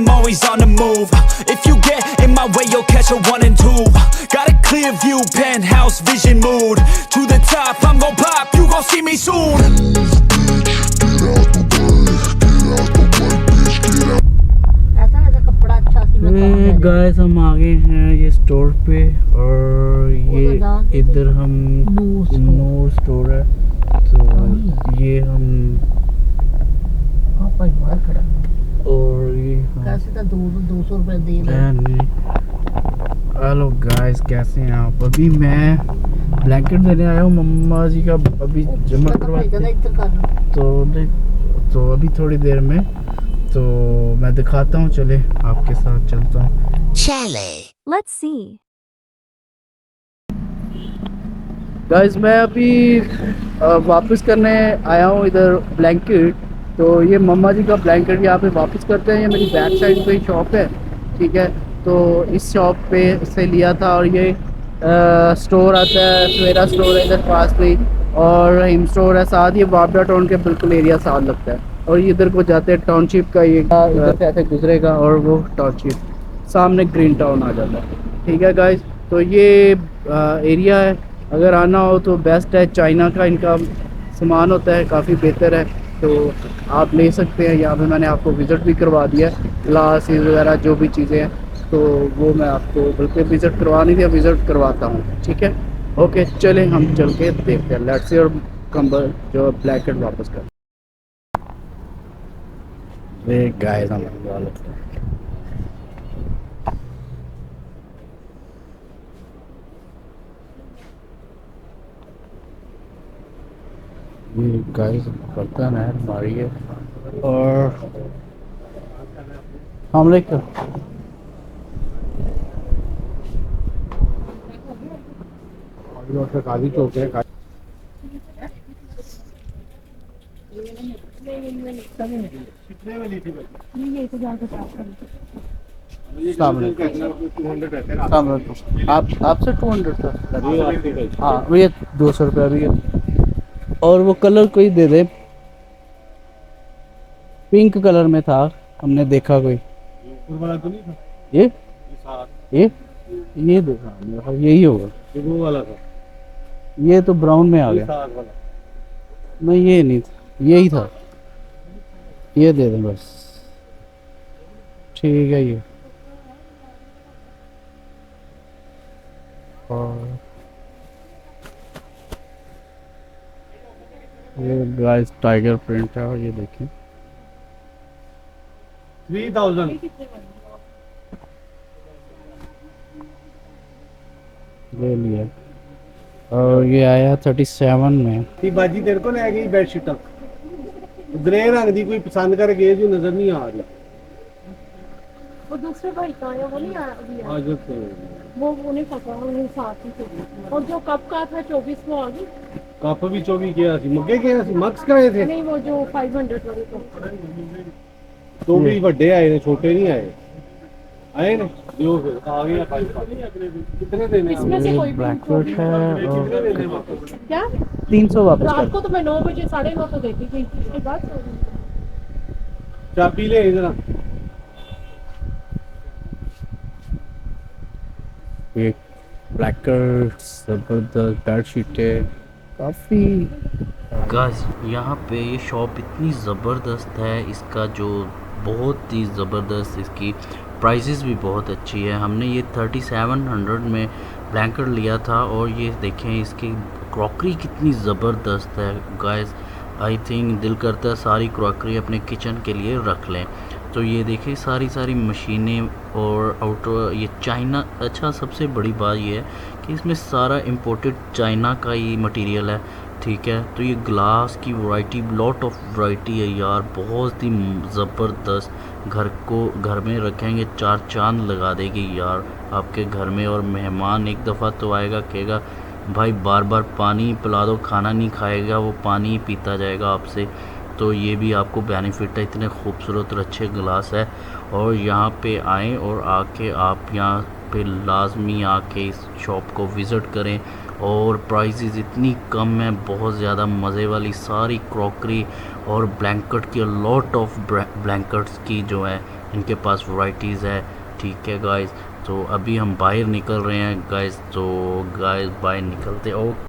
I'm always on the move. If you get in my way, you'll catch a 1 and 2. Got a clear view, penthouse vision, mood to the top. I'm gon' pop, you gon' see me soon. Guys हम आ गए हैं ये store पे और ये इधर हम नूर store है तो ये हम और ये कैसे तो 200 रुपए दे रहे हैं। हेलो गाइस कैसे हैं आप? अभी मैं ब्लैंकेट देने आया हूँ मम्मा जी का अभी जमा करवाते तो अभी थोड़ी देर में तो मैं दिखाता हूँ। चले आपके साथ चलता हूँ। चले लेट्स सी गाइस मैं अभी वापस करने आया हूँ इधर ब्लैंकेट। तो ये मम्मा जी का ब्लैंकेट यहाँ पे वापस करते हैं। ये मेरी बैक साइड पे शॉप है, ठीक है। तो इस शॉप पे से लिया था और ये स्टोर आता है, सवेरा स्टोर है इधर पास में और हिम स्टोर है साथ। ये वापडा टाउन के बिल्कुल एरिया साथ लगता है और इधर को जाते हैं टाउनशिप का, ये इधर से ऐसे गुजरेगा और वो टाउनशिप सामने ग्रीन टाउन आ जाता है, ठीक है गाइस। तो ये एरिया है, अगर आना हो तो बेस्ट है। चाइना का इनका सामान होता है, काफ़ी बेहतर है, तो आप ले सकते हैं। यहाँ पे मैंने आपको विज़िट भी करवा दिया है, लासी वगैरह जो भी चीज़ें हैं तो वो मैं आपको बल्कि विज़िट करवानी थी, विज़िट करवाता हूँ, ठीक है। ओके चलें हम चल के देखते हैं। लेट्स सी और कंबल जो ब्लैंकेट वापस कर गाइस हम ये गाइस बर्तन है हमारी है और हम लेकर काफी चौक है। आप आपसे 200 था। हाँ भैया 200 रुपया भी है और वो कलर कोई दे दे, पिंक कलर में था हमने देखा कोई। ये देखा यही होगा, वो वाला था। ये तो ब्राउन में आ गया। नहीं ये नहीं था, यही था। ये दे दें बस, ठीक है। ये और ये गाइस टाइगर प्रिंट है और ये देखें 3000 ले लिया और ये आया 37 में। बाजी तेरे को ले गई बेडशीट ग्रे रंग दी, कोई पसंद कर गए जो नजर नहीं आ रही। वो दूसरे भाई का है, वो नहीं आया अभी आज वो नहीं पता, वो साथ ही थे। और जो कप का था 24 में आ गई। कप भी 24 किया सी, मग्गे किया सी, मक्स कराए थे। नहीं वो जो 500 वाले तो भी बड़े आए ने, छोटे नहीं आए। आए ने जो आ गया 5 कितने देने? इसमें से कोई ब्लैकवर्ड है और क्या 300 वापस रात को तो मैं 9 बजे 9:30 तो देती थी, उसके बाद चाबी ले इधर। एक ब्लैकवर्ड जबरदस्त बेडशीट है काफ़ी। गाइस यहाँ पे ये शॉप इतनी ज़बरदस्त है, इसका जो बहुत ही ज़बरदस्त, इसकी प्राइसेस भी बहुत अच्छी है। हमने ये 3700 में ब्लैंकेट लिया था और ये देखें इसकी क्रॉकरी कितनी ज़बरदस्त है गाइस। आई थिंक दिल करता है सारी क्रॉकरी अपने किचन के लिए रख लें। तो ये देखें सारी मशीनें और आउटर ये चाइना। अच्छा सबसे बड़ी बात ये है कि इसमें सारा इंपोर्टेड चाइना का ही मटेरियल है, ठीक है। तो ये ग्लास की वैरायटी, लॉट ऑफ वैरायटी है यार, बहुत ही ज़बरदस्त। घर में रखेंगे 4 चांद लगा देगी यार आपके घर में। और मेहमान एक दफ़ा तो आएगा, कहेगा भाई बार बार पानी पिला दो, खाना नहीं खाएगा, वो पानी पीता जाएगा आपसे। तो ये भी आपको बेनिफिट है, इतने खूबसूरत और अच्छे गिलास है। और यहाँ पे आएँ और आके आप यहाँ पे लाजमी आके इस शॉप को विज़िट करें और प्राइसेस इतनी कम है, बहुत ज़्यादा मज़े वाली सारी क्रॉकरी और ब्लैंकेट की लॉट ऑफ ब्लैंकेट्स की जो है इनके पास वैरायटीज़ है। ठीक है गाइस, तो अभी हम बाहर निकल रहे हैं गाइस, तो गाइस बाहर निकलते। ओ